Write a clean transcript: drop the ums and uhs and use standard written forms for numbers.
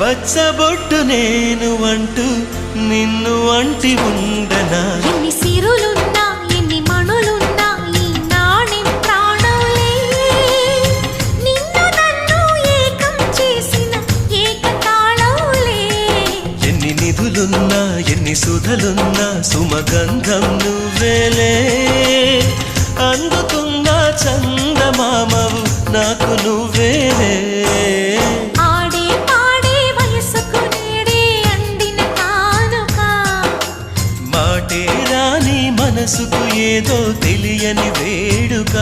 పచ్చబొట్టు నేను అంటూ నిన్ను అంటి ఉండనా ఎన్ని సిరులున్నా ఎన్ని మణులున్నా ఈ నాణెం ప్రాణంలే నిన్ను నన్ను ఏకం చేసిన ఏకతాళంలే ఎన్ని నిధులున్నా ఎన్ని సుధలున్నా సుమగంధం నువ్వేలే అందుతున్న చందమామవు నాకు నువ్వేలే ఆడే పాడే వయసుకు నేడే అందిన కానుక మాటే రాని మనసుకు ఏదో తెలియని వేడుక